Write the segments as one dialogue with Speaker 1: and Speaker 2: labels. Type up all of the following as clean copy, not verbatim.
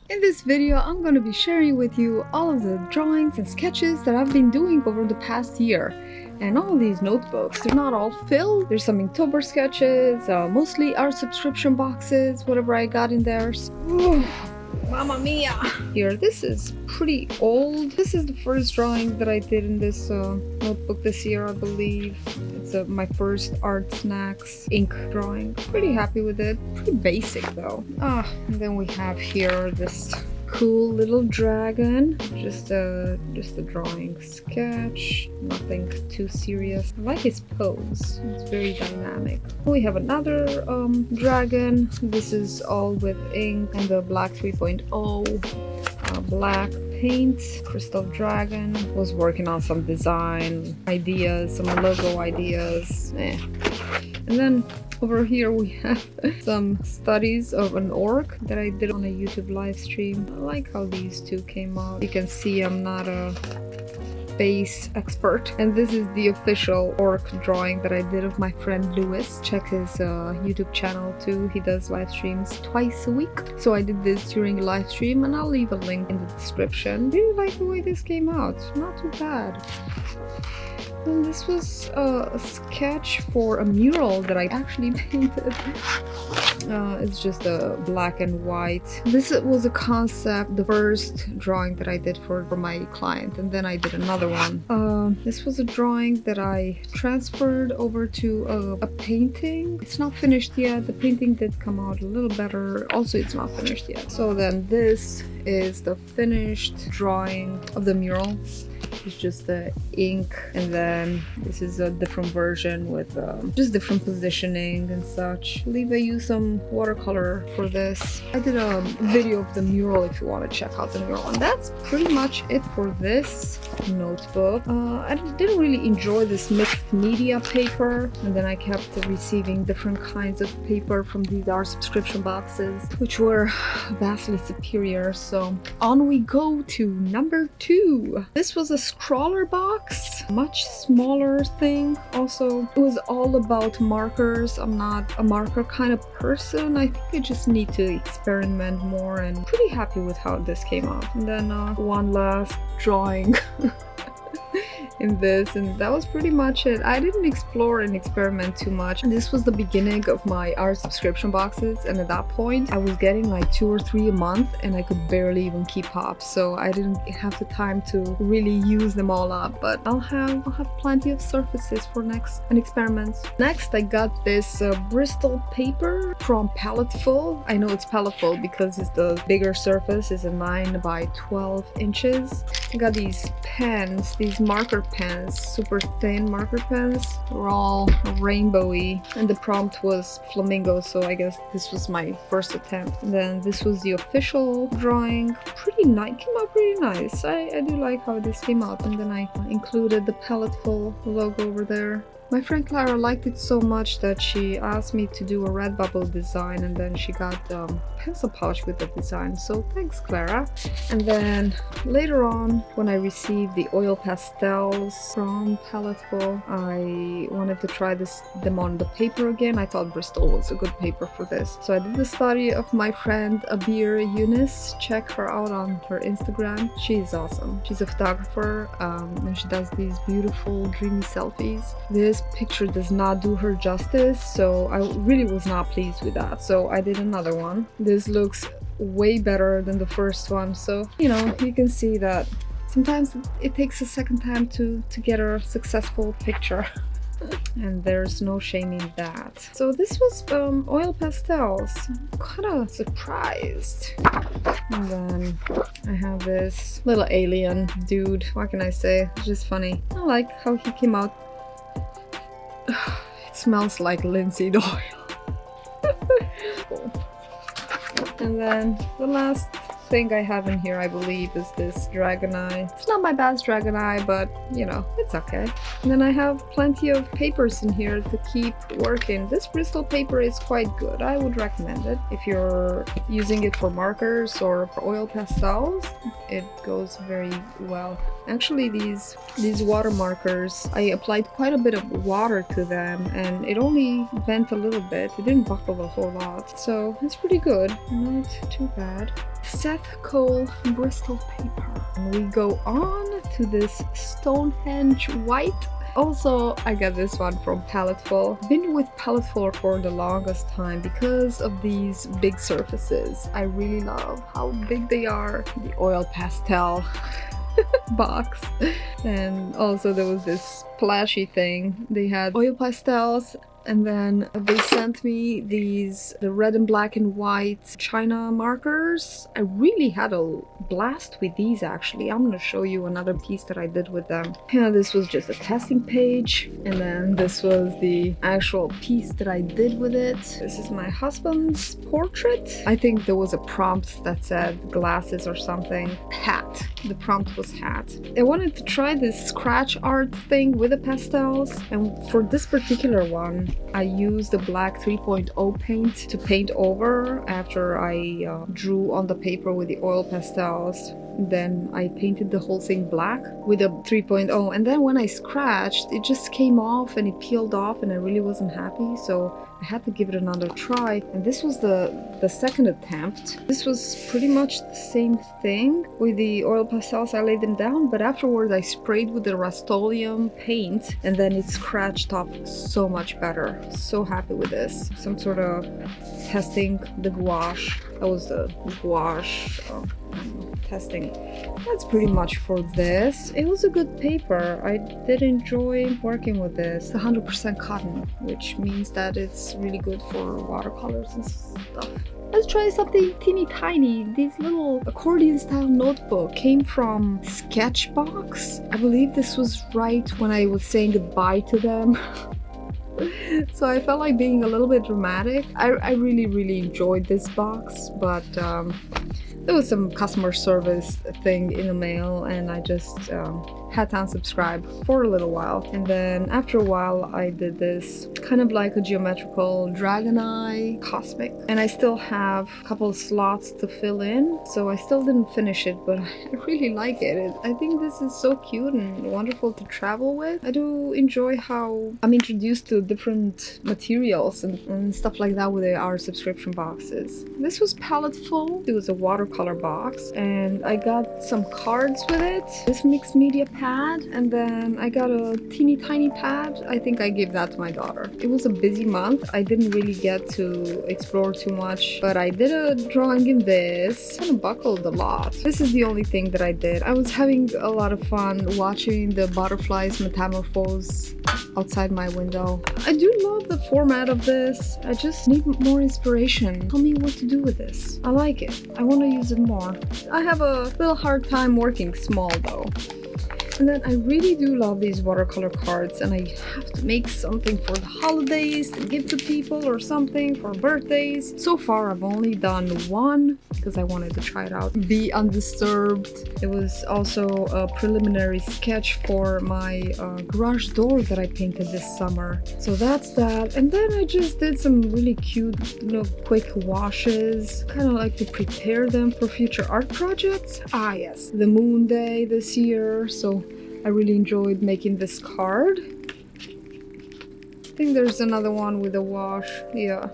Speaker 1: In this video, I'm going to be sharing with you all of the drawings and sketches that I've been doing over the past year. And all these notebooks, they're not all filled. There's some Inktober sketches, mostly art subscription boxes, whatever I got in there. Ooh, Mamma mia! Here, this is pretty old. This is the first drawing that I did in this notebook this year, I believe. It's my first Art Snacks ink drawing. Pretty happy with it. Pretty basic though. And then we have here this cool little dragon. Just a drawing sketch. Nothing too serious. I like his pose. It's very dynamic. We have another dragon. This is all with ink and the black 3.0 black paint. Crystal dragon. Was working on some design ideas, some logo ideas. And then over here we have some studies of an orc that I did on a YouTube live stream. I like how these two came out. You can see I'm not a face expert, and this is the official orc drawing that I did of my friend Lewis. Check his YouTube channel too. He does live streams twice a week. So I did this during a live stream, and I'll leave a link in the description. I really like the way this came out. Not too bad. And this was a sketch for a mural that I actually painted. It's just a black and white. This was a concept, the first drawing that I did for my client, and then I did another one. This was a drawing that I transferred over to a painting. It's not finished yet. The painting did come out a little better. Also, it's not finished yet. So then this is the finished drawing of the mural. It's just the ink, and then this is a different version with just different positioning and such. I believe I used some watercolor for this. I did a video of the mural if you want to check out the mural, and that's pretty much it for this notebook. I didn't really enjoy this mixed media paper, and then I kept receiving different kinds of paper from these art subscription boxes, which were vastly superior. So on we go to number 2. This was a scrawler box, much smaller thing. Also, it was all about markers. I'm not a marker kind of person. I think I just need to experiment more, and pretty happy with how this came out. And then one last drawing in this, and that was pretty much it. I didn't explore and experiment too much. This was the beginning of my art subscription boxes, and at that point I was getting like 2 or 3 a month, and I could barely even keep up, so I didn't have the time to really use them all up. But I'll have plenty of surfaces for next and experiments. Next, I got this Bristol Paper from Palettefull. I know it's Palettefull because it's the bigger surface. Is a 9 by 12 inches. I got these pens, these marker pens, super thin marker pens. They're all rainbowy, and the prompt was flamingo, so I guess this was my first attempt. And then this was the official drawing. Pretty nice, came out pretty nice. I do like how this came out. And then I included the Palettefull logo over there. My friend Clara liked it so much that she asked me to do a Redbubble design, and then she got pencil polish with the design, so thanks Clara. And then later on, when I received the oil pastels from Palettefull, I wanted to try them on the paper again. I thought Bristol was a good paper for this, so I did the study of my friend Abir Yunus. Check her out on her Instagram. She's awesome. She's a photographer, and she does these beautiful dreamy selfies. This picture does not do her justice, so I really was not pleased with that, so I did another one. This looks way better than the first one, so you know, you can see that sometimes it takes a second time to get a successful picture. And there's no shame in that. So this was oil pastels. I'm kind of surprised. And then I have this little alien dude. What can I say? It's just funny. I like how he came out. It smells like linseed oil. Cool. And then the last thing I have in here, I believe, is this dragon eye. It's not my best dragon eye, but you know, it's okay. And then I have plenty of papers in here to keep working. This Bristol paper is quite good. I would recommend it if you're using it for markers or for oil pastels. It goes very well. Actually, these water markers, I applied quite a bit of water to them, and it only bent a little bit. It didn't buckle a whole lot, so it's pretty good. Not too bad. Seth Cole Bristol Paper. And we go on to this Stonehenge White. Also, I got this one from Palettefull. Been with Palettefull for the longest time because of these big surfaces. I really love how big they are. The oil pastel box. And also there was this splashy thing. They had oil pastels, and then they sent me the red and black and white China markers. I really had a blast with these actually. I'm gonna show you another piece that I did with them. Yeah, this was just a testing page, and then this was the actual piece that I did with it. This is my husband's portrait. I think there was a prompt that said glasses or something. Hat. The prompt was hat. I wanted to try this scratch art thing with the pastels, and for this particular one I used the black 3.0 paint to paint over after I drew on the paper with the oil pastels. Then I painted the whole thing black with a 3.0, and then when I scratched it just came off and it peeled off, and I really wasn't happy, so I had to give it another try. And this was the second attempt. This was pretty much the same thing. With the oil pastels I laid them down, but afterwards I sprayed with the Rust-Oleum paint, and then it scratched off so much better. So happy with this. Some sort of testing the gouache. That was the gouache testing. That's pretty much for this. It was a good paper. I did enjoy working with this. 100% cotton, which means that it's really good for watercolors and stuff. Let's try something teeny tiny. This little accordion style notebook came from Sketchbook. I believe this was right when I was saying goodbye to them. So I felt like being a little bit dramatic. I really enjoyed this box, but there was some customer service thing in the mail, and I just had to unsubscribe for a little while. And then after a while I did this kind of like a geometrical dragon eye cosmic, and I still have a couple of slots to fill in, so I still didn't finish it, but I really like it. I think this is so cute and wonderful to travel with. I do enjoy how I'm introduced to different materials and stuff like that with our subscription boxes. This was Palettefull. It was a watercolor box, and I got some cards with it. This mixed media pad, and then I got a teeny tiny pad. I think I gave that to my daughter. It was a busy month. I didn't really get to explore too much, but I did a drawing in this. Kind of buckled a lot. This is the only thing that I did. I was having a lot of fun watching the butterflies metamorphose outside my window. I do love the format of this. I just need more inspiration. Tell me what to do with this. I like it. I want to use it more. I have a little hard time working small though. And then I really do love these watercolor cards, and I have to make something for the holidays to give to people or something for birthdays. So far I've only done one because I wanted to try it out. Be Undisturbed. It was also a preliminary sketch for my garage door that I painted this summer. So that's that. And then I just did some really cute little quick washes, kind of like to prepare them for future art projects. Ah yes, the moon day this year, so I really enjoyed making this card. I think there's another one with a wash. Yeah,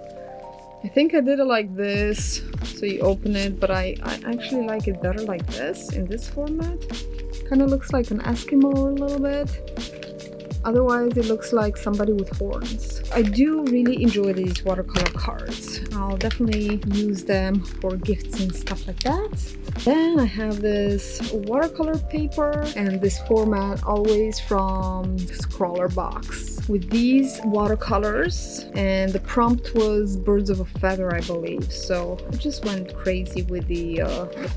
Speaker 1: I think I did it like this, so you open it, but I actually like it better like this, in this format. Kind of looks like an Eskimo a little bit. Otherwise it looks like somebody with horns. I do really enjoy these watercolor cards. I'll definitely use them for gifts and stuff like that. Then I have this watercolor paper, and this format always from Scrawler Box with these watercolors, and the prompt was birds of a feather, I believe. So I just went crazy with the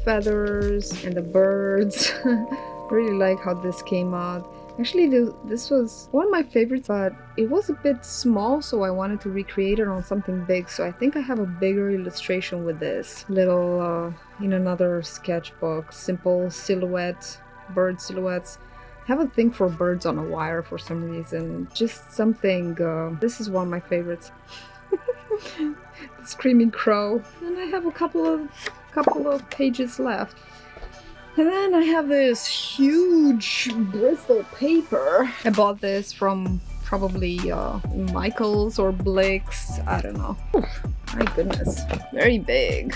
Speaker 1: feathers and the birds. I really like how this came out. Actually, this was one of my favorites, but it was a bit small, so I wanted to recreate it on something big. So I think I have a bigger illustration with this little, in another sketchbook, simple silhouette, bird silhouettes. I have a thing for birds on a wire for some reason. Just something, this is one of my favorites. The Screaming Crow. And I have a couple of pages left. And then I have this huge Bristol paper. I bought this from probably Michael's or Blake's, I don't know. Oof, my goodness, very big.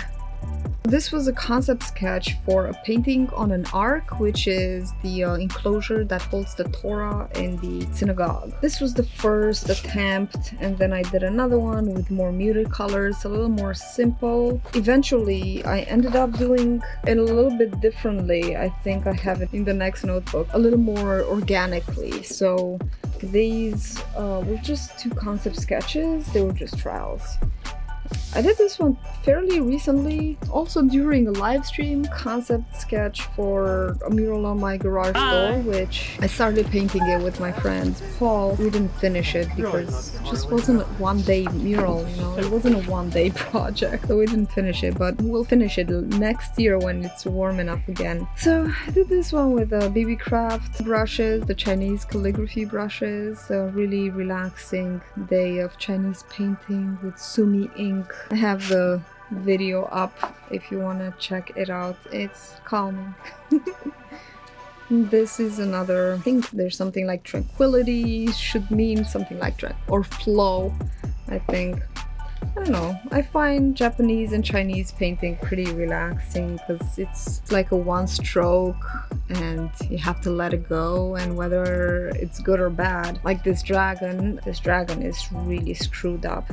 Speaker 1: This was a concept sketch for a painting on an ark, which is the enclosure that holds the Torah in the synagogue. This was the first attempt, and then I did another one with more muted colors, a little more simple. Eventually, I ended up doing it a little bit differently. I think I have it in the next notebook, a little more organically. So these were just two concept sketches. They were just trials. I did this one fairly recently, also during a live stream concept sketch for a mural on my garage door, which I started painting it with my friend Paul. We didn't finish it because it just wasn't a one-day mural, you know, it wasn't a one-day project, so we didn't finish it, but we'll finish it next year when it's warm enough again. So I did this one with BB Craft brushes, the Chinese calligraphy brushes, a really relaxing day of Chinese painting with Sumi ink. I have the video up if you want to check it out. It's calming. This is another, I think there's something like tranquility, should mean something like or flow, I think. I don't know, I find Japanese and Chinese painting pretty relaxing because it's like a one stroke and you have to let it go, and whether it's good or bad. Like this dragon is really screwed up.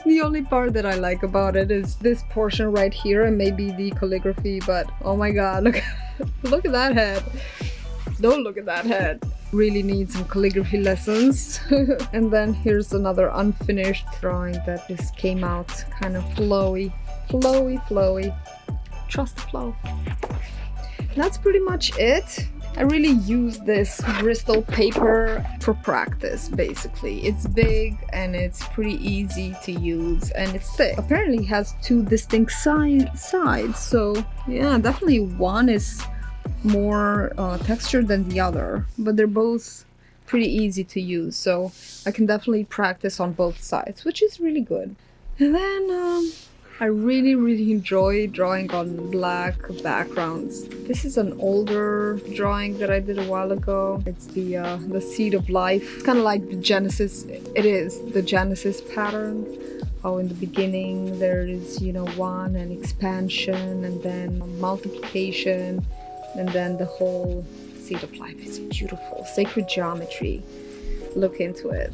Speaker 1: The only part that I like about it is this portion right here and maybe the calligraphy, but oh my god, look at that head. Don't look at that head. Really need some calligraphy lessons. And then here's another unfinished drawing that just came out kind of flowy. Trust the flow. That's pretty much it. I really use this Bristol paper for practice, basically. It's big and it's pretty easy to use, and it's thick. Apparently it has two distinct sides, so yeah, definitely one is more textured than the other, but they're both pretty easy to use, so I can definitely practice on both sides, which is really good. And then I really enjoy drawing on black backgrounds. This is an older drawing that I did a while ago. It's the seed of life, kind of like the Genesis. It is the Genesis pattern. Oh, in the beginning there is, you know, one and expansion and then multiplication, and then the whole seed of life. Is beautiful. Sacred geometry. Look into it.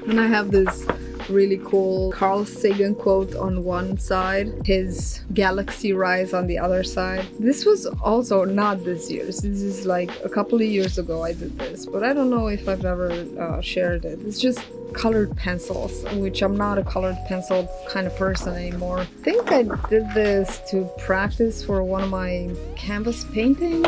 Speaker 1: And I have this really cool Carl Sagan quote on one side, his galaxy rise on the other side. This was also not this year. This is like a couple of years ago I did this, but I don't know if I've ever shared it. It's just colored pencils, which I'm not a colored pencil kind of person anymore. I think I did this to practice for one of my canvas paintings.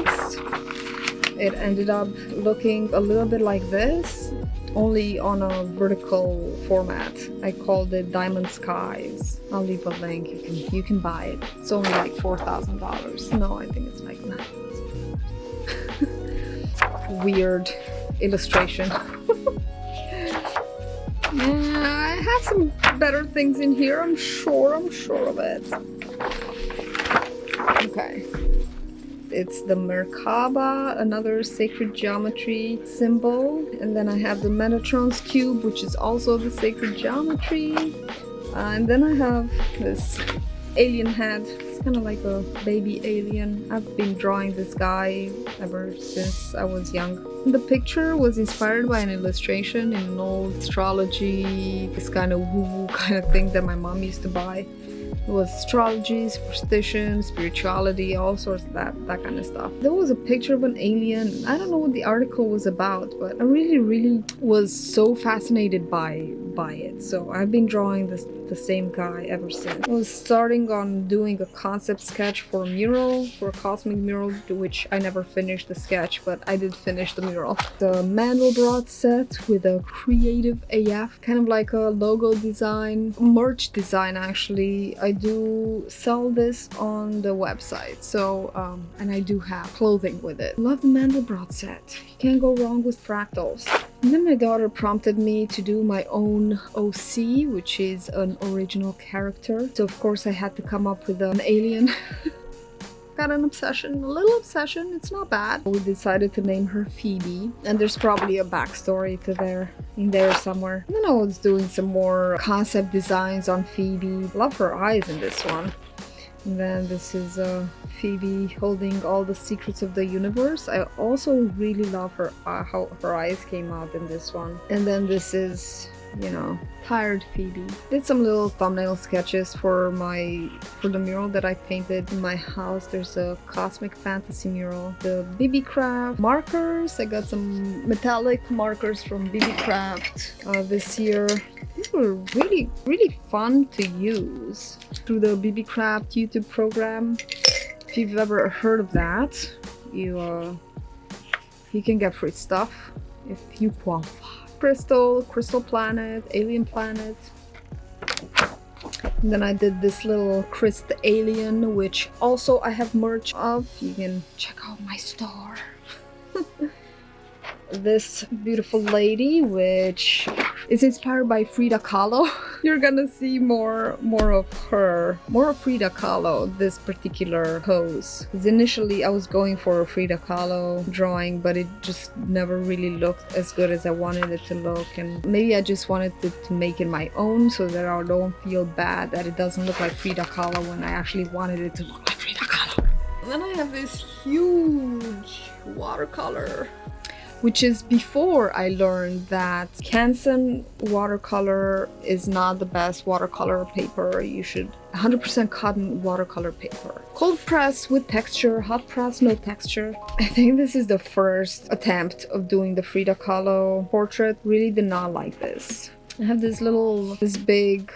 Speaker 1: It ended up looking a little bit like this, only on a vertical format. I called it Diamond Skies. I'll leave a link. You can buy it. It's only like $4,000. No, I think it's like $9,000. Weird illustration. Yeah, I have some better things in here. I'm sure of it. Okay. It's the Merkabah, another sacred geometry symbol. And then I have the Metatron's cube, which is also the sacred geometry. And then I have this alien head. It's kind of like a baby alien. I've been drawing this guy ever since I was young. The picture was inspired by an illustration in an old astrology, this kind of woo-woo kind of thing that my mom used to buy. It was astrology, superstition, spirituality, all sorts of that kind of stuff. There was a picture of an alien. I don't know what the article was about, but I really was so fascinated by it. So I've been drawing the same guy ever since. I was starting on doing a concept sketch for a mural, for a cosmic mural, which I never finished the sketch, but I did finish the mural. The Mandelbrot set with a creative AF, kind of like a logo design, merch design actually. I do sell this on the website, so and I do have clothing with it. Love the Mandelbrot set. You can't go wrong with fractals. And then my daughter prompted me to do my own OC, which is an original character. So of course I had to come up with an alien. Got an obsession, a little obsession, it's not bad. We decided to name her Phoebe, and there's probably a backstory to in there somewhere. And then I was doing some more concept designs on Phoebe. Love her eyes in this one. And then this is Phoebe holding all the secrets of the universe. I also really love her how her eyes came out in this one. And then this is, you know, tired Phoebe. Did some little thumbnail sketches for the mural that I painted in my house. There's a cosmic fantasy mural. The BB Craft markers. I got some metallic markers from BB Craft this year. These were really, really fun to use through the BB Craft YouTube program. If you've ever heard of that, you can get free stuff if you qualify. Crystal Planet, Alien Planet. And then I did this little Crystal Alien, which also I have merch of. You can check out my store. This beautiful lady, which is inspired by Frida Kahlo. You're gonna see more of her, more of Frida Kahlo, this particular pose. Because initially I was going for a Frida Kahlo drawing, but it just never really looked as good as I wanted it to look. And maybe I just wanted to make it my own so that I don't feel bad that it doesn't look like Frida Kahlo when I actually wanted it to look like Frida Kahlo. And then I have this huge watercolor, which is before I learned that Canson watercolor is not the best watercolor paper. You should 100% cotton watercolor paper. Cold press with texture, hot press no texture. I think this is the first attempt of doing the Frida Kahlo portrait. Really did not like this. I have this big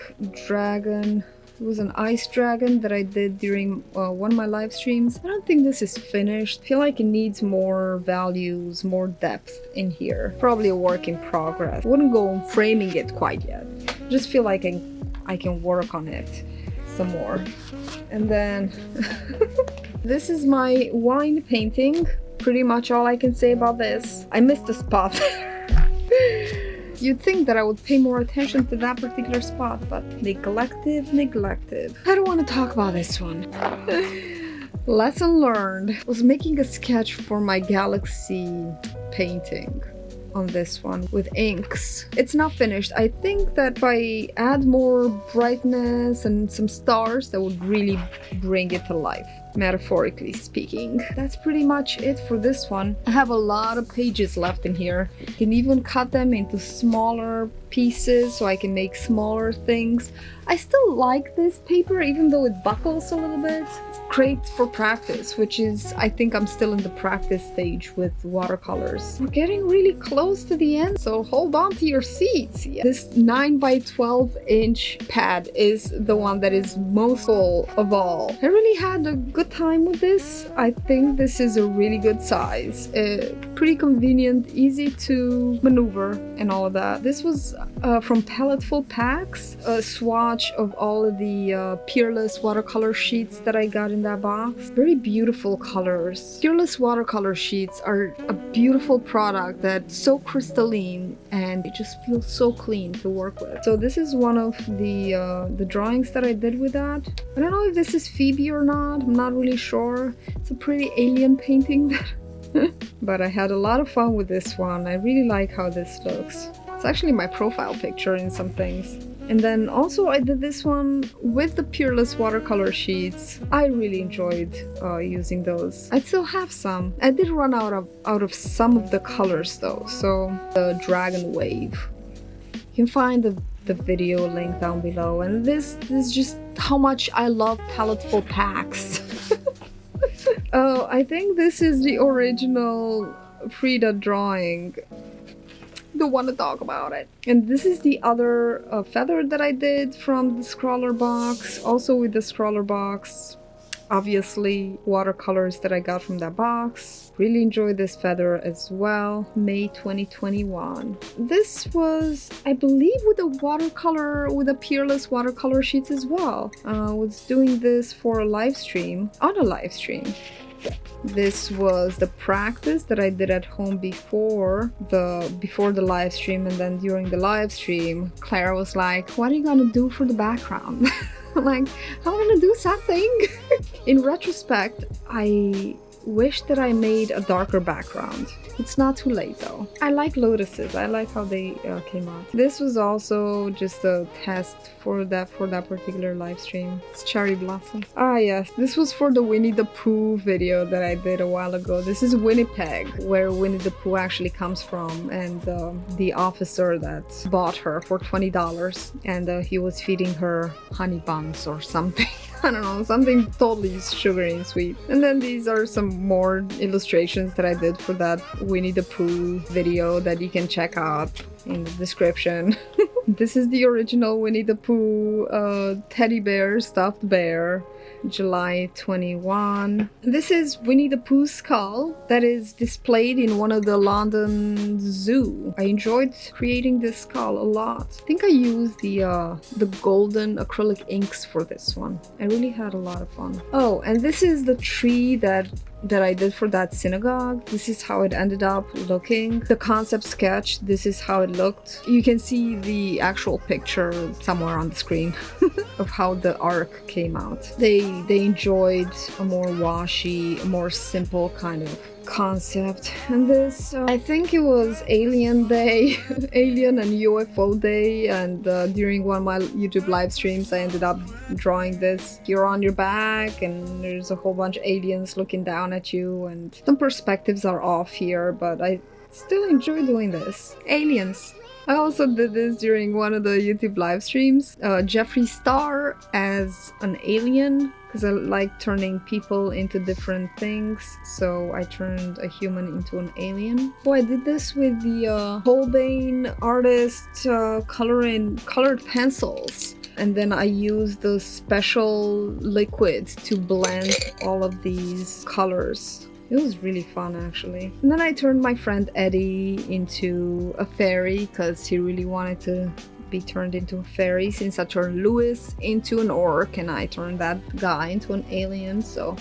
Speaker 1: dragon. It was an ice dragon that I did during one of my live streams. I don't think this is finished. I feel like it needs more values, more depth in here. Probably a work in progress. I wouldn't go on framing it quite yet. I just feel like I can work on it some more. And then this is my wine painting. Pretty much all I can say about this. I missed the spot. You'd think that I would pay more attention to that particular spot, but neglected. I don't want to talk about this one. Lesson learned. I was making a sketch for my galaxy painting on this one with inks. It's not finished. I think that if I add more brightness and some stars, that would really bring it to life, metaphorically speaking. That's pretty much it for this one. I have a lot of pages left in here. You can even cut them into smaller pieces so I can make smaller things. I still like this paper even though it buckles a little bit. It's great for practice, which is, I think I'm still in the practice stage with watercolors. We're getting really close to the end, so hold on to your seats. This 9 by 12 inch pad is the one that is most full of all. I really had a good time with this. I think this is a really good size. Pretty convenient, easy to maneuver and all of that. This was from Palettefull Packs, a swatch of all of the Peerless watercolor sheets that I got in that box. Very beautiful colors. Peerless watercolor sheets are a beautiful product that's so crystalline and it just feels so clean to work with. So this is one of the drawings that I did with that. I don't know if this is Phoebe or not. I'm not really sure. It's a pretty alien painting. But I had a lot of fun with this one. I really like how this looks. It's actually my profile picture in some things. And then also I did this one with the Peerless watercolor sheets. I really enjoyed using those. I still have some. I did run out of some of the colors though. So the Dragon Wave. You can find the video link down below. And this is just how much I love Palettefull Packs. Oh, I think this is the original Frida drawing. Don't want to talk about it. And this is the other feather that I did from the scroller box. Also with the scroller box, obviously watercolors that I got from that box. Really enjoyed this feather as well. May 2021. This was, I believe, with the Peerless watercolor sheets as well. Was doing this for a live stream, on a live stream. This was the practice that I did at home before the live stream, and then during the live stream, Claire was like, "What are you gonna do for the background?" I'm like, "I'm gonna do something." In retrospect, I wish that I made a darker background. It's not too late though. I like lotuses. I like how they came out. This was also just a test for that particular live stream. It's cherry blossom. Ah yes, this was for the Winnie the Pooh video that I did a while ago. This is Winnipeg, where Winnie the Pooh actually comes from, and the officer that bought her for $20, and he was feeding her honey buns or something. I don't know, something totally sugary and sweet. And then these are some more illustrations that I did for that Winnie the Pooh video that you can check out in the description. This is the original Winnie the Pooh teddy bear, stuffed bear, July 21. This is Winnie the Pooh's skull that is displayed in one of the London Zoo. I enjoyed creating this skull a lot. I think I used the golden acrylic inks for this one. I really had a lot of fun. Oh, and this is the tree that I did for that synagogue. This is how it ended up looking. The concept sketch, this is how it looked. You can see the actual picture somewhere on the screen of how the arc came out. They enjoyed a more washy, a more simple kind of concept. And this, I think it was Alien Day, Alien and UFO Day, and during one of my YouTube live streams I ended up drawing this. You're on your back and there's a whole bunch of aliens looking down at you, and some perspectives are off here, but I still enjoy doing this. Aliens. I also did this during one of the YouTube live streams. Jeffree Star as an alien, because I like turning people into different things, so I turned a human into an alien. Oh, I did this with the Holbein artist colored pencils. And then I used the special liquid to blend all of these colors. It was really fun, actually. And then I turned my friend Eddie into a fairy because he really wanted to be turned into a fairy, since I turned Lewis into an orc and I turned that guy into an alien, so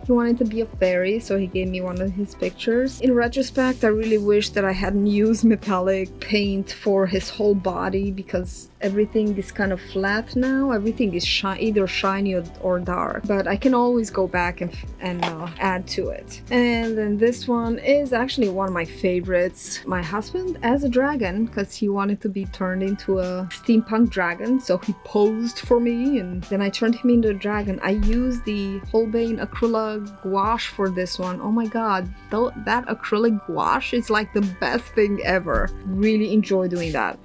Speaker 1: he wanted to be a fairy, so he gave me one of his pictures. In retrospect, I really wish that I hadn't used metallic paint for his whole body, because everything is kind of flat now. Everything is either shiny or dark, but I can always go back and add to it. And then this one is actually one of my favorites. My husband as a dragon, because he wanted to be turned into a steampunk dragon, so he posed for me and then I turned him into a dragon. I used the Holbein Acrylic Gouache for this one. Oh my god, that acrylic gouache is like the best thing ever. Really enjoy doing that.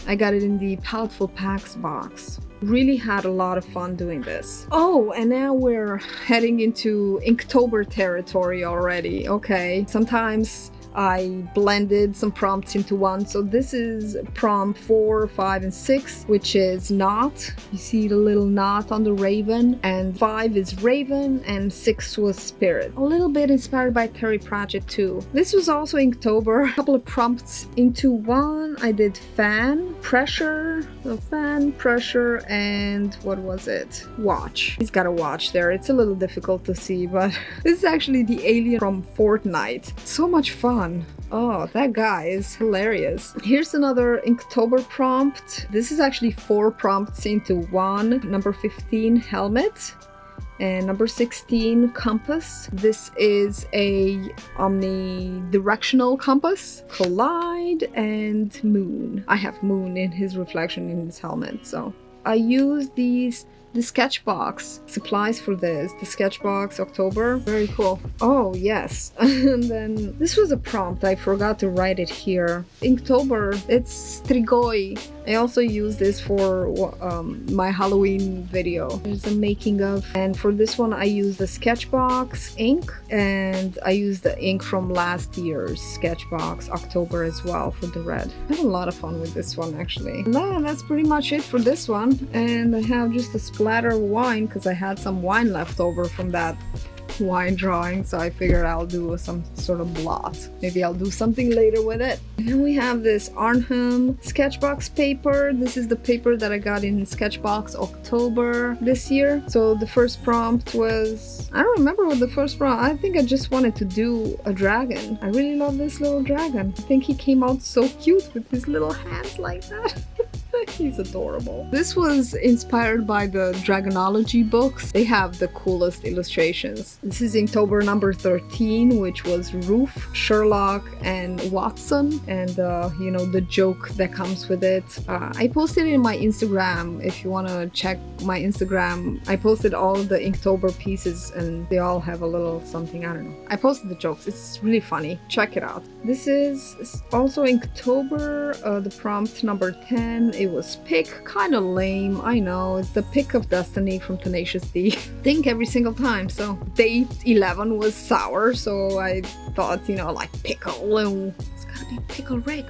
Speaker 1: I got it in the Paletful Packs box. Really had a lot of fun doing this. Oh, and now we're heading into Inktober territory already. Okay, sometimes I blended some prompts into one. So this is prompt 4, 5, and 6, which is knot. You see the little knot on the raven, and 5 is raven, and 6 was spirit. A little bit inspired by Terry Pratchett too. This was also Inktober. A couple of prompts into one. I did fan, pressure, and what was it? Watch. He's got a watch there. It's a little difficult to see, but this is actually the alien from Fortnite. So much fun. Oh, that guy is hilarious. Here's another Inktober prompt. This is actually 4 prompts into one. Number 15, helmet. And number 16, compass. This is a omnidirectional compass. Collide and moon. I have moon in his reflection in his helmet, so I use the Sketchbox supplies for this. The Sketchbox October. Very cool. Oh, yes. And then this was a prompt. I forgot to write it here. Inktober. It's Strigoi. I also use this for my Halloween video. There's a making of. And for this one, I use the Sketchbox ink. And I use the ink from last year's Sketchbox October as well for the red. I had a lot of fun with this one, actually. And that's pretty much it for this one. And I have just a splatter of wine because I had some wine left over from that wine drawing, so I figured I'll do some sort of blot. Maybe I'll do something later with it. And then we have this Arnhem Sketchbox paper. This is the paper that I got in Sketchbox October this year. So the first prompt was, I don't remember what the first prompt, I think I just wanted to do a dragon. I really love this little dragon. I think he came out so cute with his little hands like that. He's adorable. This was inspired by the Dragonology books. They have the coolest illustrations. This is Inktober number 13, which was Roof, Sherlock, and Watson, and you know, the joke that comes with it. I posted it in my Instagram. If you want to check my Instagram, I posted all the Inktober pieces, and they all have a little something. I don't know. I posted the jokes. It's really funny. Check it out. This is also Inktober, the prompt number 10. It was Pick, kind of lame, I know. It's the Pick of Destiny from Tenacious D. Think every single time. So day 11 was sour, so I thought, you know, like pickle, and it's gotta be Pickle Rick.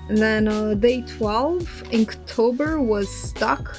Speaker 1: And then day 12, Inktober, was Stuck.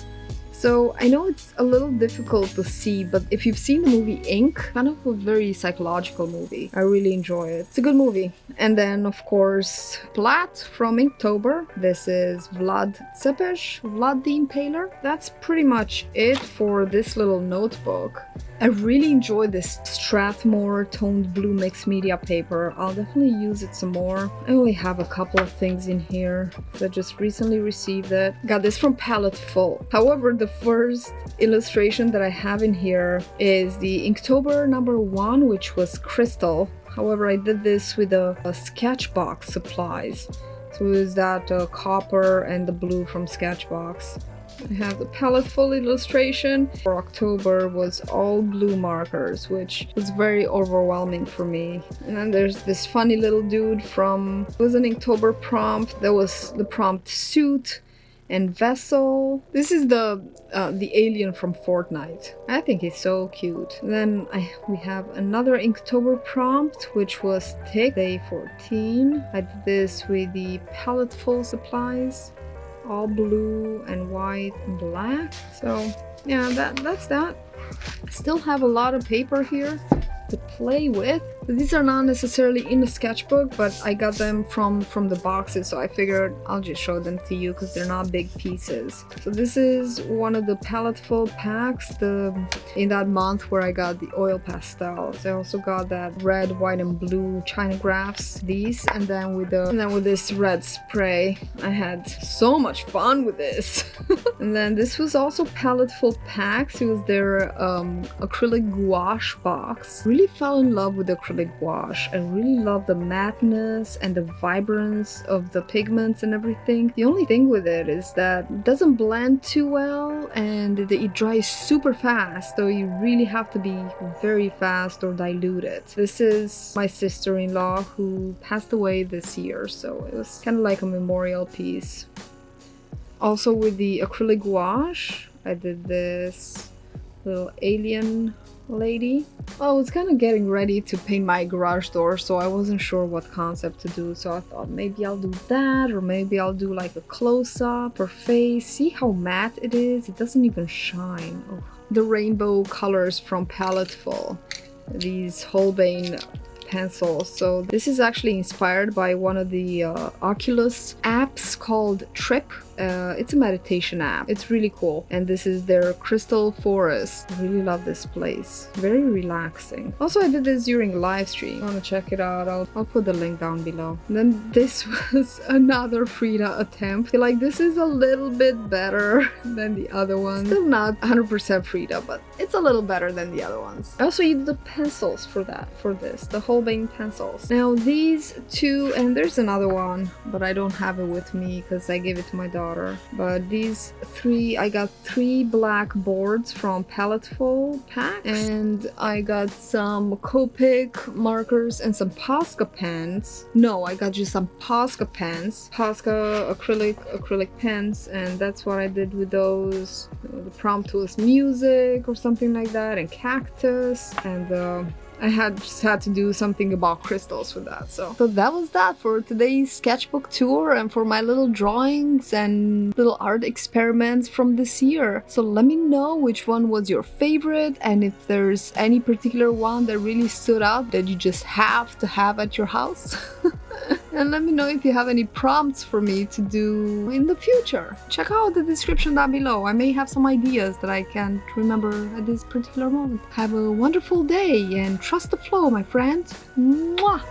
Speaker 1: So I know it's a little difficult to see, but if you've seen the movie Ink, kind of a very psychological movie. I really enjoy it. It's a good movie. And then, of course, Plat from Inktober. This is Vlad Cepeš, Vlad the Impaler. That's pretty much it for this little notebook. I really enjoy this Strathmore toned blue mixed media paper. I'll definitely use it some more. I only have a couple of things in here. I just recently received it. Got this from Palette Full. However, the first illustration that I have in here is the Inktober number 1, which was Crystal. However, I did this with a Sketchbook supplies. So it was that copper and the blue from Sketchbox. I have the Palette Full illustration. For October was all blue markers, which was very overwhelming for me. And then there's this funny little dude from, it was an Inktober prompt. There was the prompt Suit and Vessel. This is the alien from Fortnite. I think he's so cute. Then we have another Inktober prompt, which was Tick, day 14. I did this with the Palette Full supplies. All blue and white and black. So yeah, that's that. I still have a lot of paper here to play with. These are not necessarily in the sketchbook, but I got them from the boxes, so I figured I'll just show them to you because they're not big pieces. So this is one of the Palette Full packs, in that month where I got the oil pastels. I also got that red, white, and blue China graphs, these, and then with this red spray. I had so much fun with this. And then this was also Palette Full packs. It was their acrylic gouache box. Really fell in love with acrylic gouache. I really love the matte-ness and the vibrance of the pigments and everything. The only thing with it is that it doesn't blend too well, and it dries super fast, so you really have to be very fast or dilute it. This is my sister-in-law who passed away this year, so it was kind of like a memorial piece. Also with the acrylic gouache, I did this little alien lady. I was kind of getting ready to paint my garage door, so I wasn't sure what concept to do, so I thought maybe I'll do that, or maybe I'll do like a close-up or face. See how matte it is? It doesn't even shine. Oh. The rainbow colors from Palette Full, these Holbein pencils. So this is actually inspired by one of the Oculus apps called Trip. It's a meditation app. It's really cool. And this is their Crystal Forest. I really love this place. Very relaxing. Also, I did this during live stream. If you want to check it out, I'll put the link down below. And then this was another Frida attempt. I feel like this is a little bit better than the other one. Still not 100% Frida, but it's a little better than the other ones. I also used the pencils for this, the Holbein pencils. Now these two, and there's another one, but I don't have it with me because I gave it to my daughter. But these three, I got 3 black boards from Palette Full pack, and I got some Copic markers and some Posca pens. No, I got just some Posca pens, Posca acrylic pens, and that's what I did with those. The prompt was music or something like that, and cactus, and I just had to do something about crystals with that. So that was that for today's sketchbook tour and for my little drawings and little art experiments from this year. So let me know which one was your favorite, and if there's any particular one that really stood out that you just have to have at your house. And let me know if you have any prompts for me to do in the future. Check out the description down below. I may have some ideas that I can't remember at this particular moment. Have a wonderful day and trust the flow, my friend. Mwah!